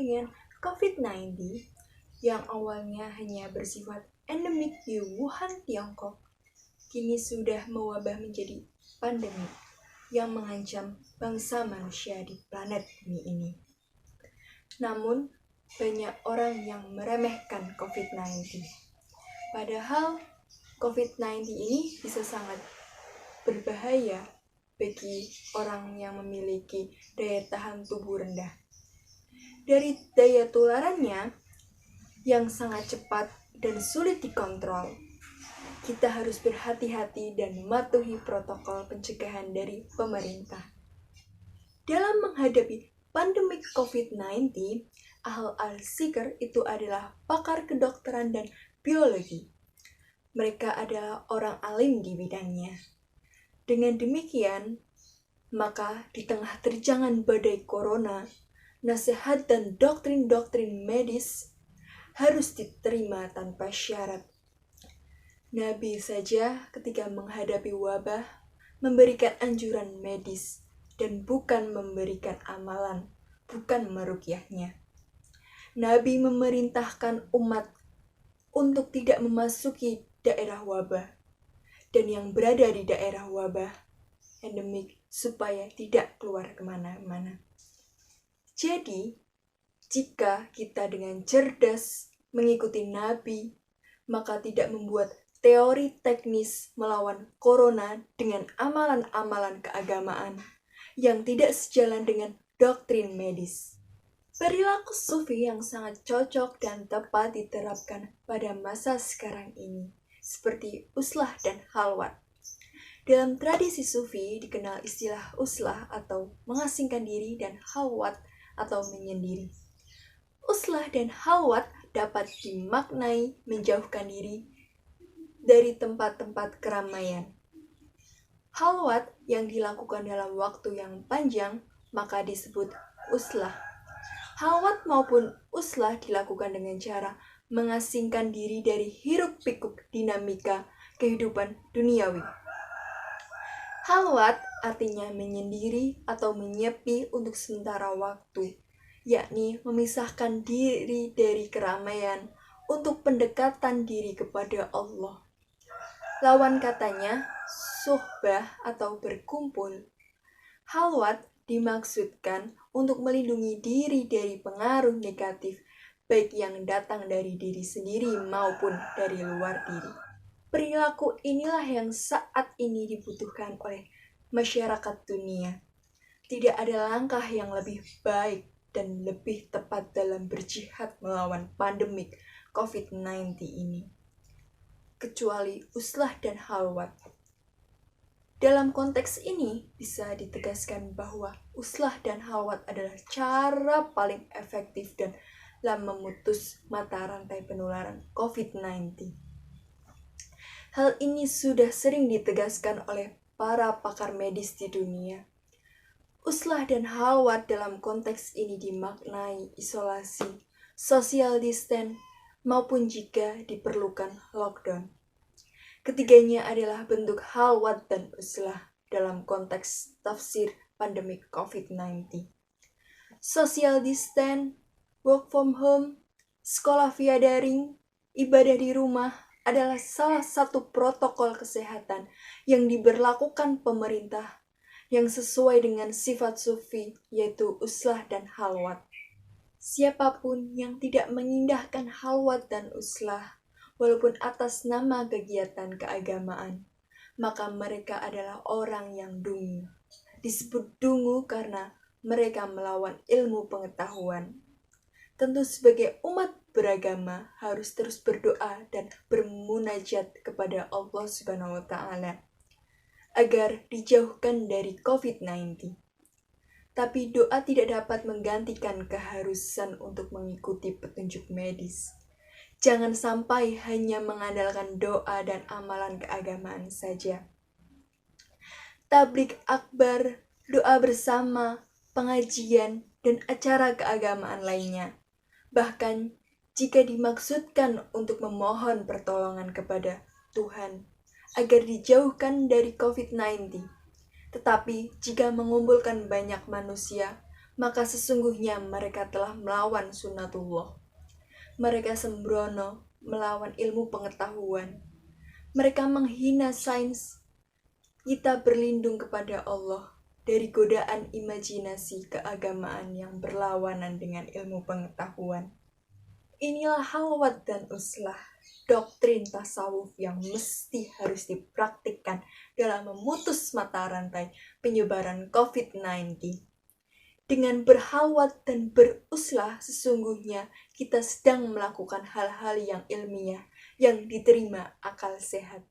dengan COVID-19 yang awalnya hanya bersifat endemik di Wuhan, Tiongkok, kini sudah mewabah menjadi pandemi yang mengancam bangsa manusia di planet bumi ini. Namun, banyak orang yang meremehkan COVID-19. Padahal, COVID-19 ini bisa sangat berbahaya bagi orang yang memiliki daya tahan tubuh rendah. Dari daya tularannya yang sangat cepat dan sulit dikontrol, kita harus berhati-hati dan mematuhi protokol pencegahan dari pemerintah. Dalam menghadapi pandemi COVID-19, Ahl Al-Sikr itu adalah pakar kedokteran dan biologi. Mereka adalah orang alim di bidangnya. Dengan demikian, maka di tengah terjangan badai corona, nasihat dan doktrin-doktrin medis harus diterima tanpa syarat. Nabi saja ketika menghadapi wabah memberikan anjuran medis dan bukan memberikan amalan, bukan meruqyahnya. Nabi memerintahkan umat untuk tidak memasuki daerah wabah dan yang berada di daerah wabah endemik supaya tidak keluar kemana-mana. Jadi, jika kita dengan cerdas mengikuti Nabi, maka tidak membuat teori teknis melawan corona dengan amalan-amalan keagamaan yang tidak sejalan dengan doktrin medis. Perilaku sufi yang sangat cocok dan tepat diterapkan pada masa sekarang ini, seperti uslah dan halwat. Dalam tradisi sufi dikenal istilah uslah atau mengasingkan diri dan halwat atau menyendiri. Uslah dan halwat dapat dimaknai menjauhkan diri dari tempat-tempat keramaian. Halwat yang dilakukan dalam waktu yang panjang maka disebut uslah. Halwat maupun uslah dilakukan dengan cara mengasingkan diri dari hiruk-pikuk dinamika kehidupan duniawi. Halwat artinya menyendiri atau menyepi untuk sementara waktu, yakni memisahkan diri dari keramaian untuk pendekatan diri kepada Allah. Lawan katanya, suhbah atau berkumpul. Halwat dimaksudkan untuk melindungi diri dari pengaruh negatif, baik yang datang dari diri sendiri maupun dari luar diri. Perilaku inilah yang saat ini dibutuhkan oleh masyarakat dunia. Tidak ada langkah yang lebih baik dan lebih tepat dalam berjihad melawan pandemik COVID-19 ini, kecuali uslah dan halwat. Dalam konteks ini bisa ditegaskan bahwa uslah dan halwat adalah cara paling efektif dalam memutus mata rantai penularan COVID-19. Hal ini sudah sering ditegaskan oleh para pakar medis di dunia. Uslah dan halwat dalam konteks ini dimaknai isolasi, social distance, maupun jika diperlukan lockdown. Ketiganya adalah bentuk halwat dan uslah dalam konteks tafsir pandemi COVID-19. Social distance, work from home, sekolah via daring, ibadah di rumah adalah salah satu protokol kesehatan yang diberlakukan pemerintah yang sesuai dengan sifat sufi, yaitu uslah dan halwat. Siapapun yang tidak mengindahkan halwat dan uslah, walaupun atas nama kegiatan keagamaan, maka mereka adalah orang yang dungu. Disebut dungu karena mereka melawan ilmu pengetahuan. Tentu sebagai umat beragama harus terus berdoa dan bermunajat kepada Allah Subhanahu wa Ta'ala agar dijauhkan dari COVID-19. Tapi doa tidak dapat menggantikan keharusan untuk mengikuti petunjuk medis. Jangan sampai hanya mengandalkan doa dan amalan keagamaan saja. Tablik akbar, doa bersama, pengajian, dan acara keagamaan lainnya. Bahkan jika dimaksudkan untuk memohon pertolongan kepada Tuhan agar dijauhkan dari COVID-19. Tetapi jika mengumpulkan banyak manusia, maka sesungguhnya mereka telah melawan sunnatullah. Mereka sembrono melawan ilmu pengetahuan. Mereka menghina sains. Kita berlindung kepada Allah dari godaan imajinasi keagamaan yang berlawanan dengan ilmu pengetahuan. Inilah halwat dan uslah, doktrin tasawuf yang mesti harus dipraktikkan dalam memutus mata rantai penyebaran COVID-19. Dengan berhalwat dan beruslah, sesungguhnya kita sedang melakukan hal-hal yang ilmiah, yang diterima akal sehat.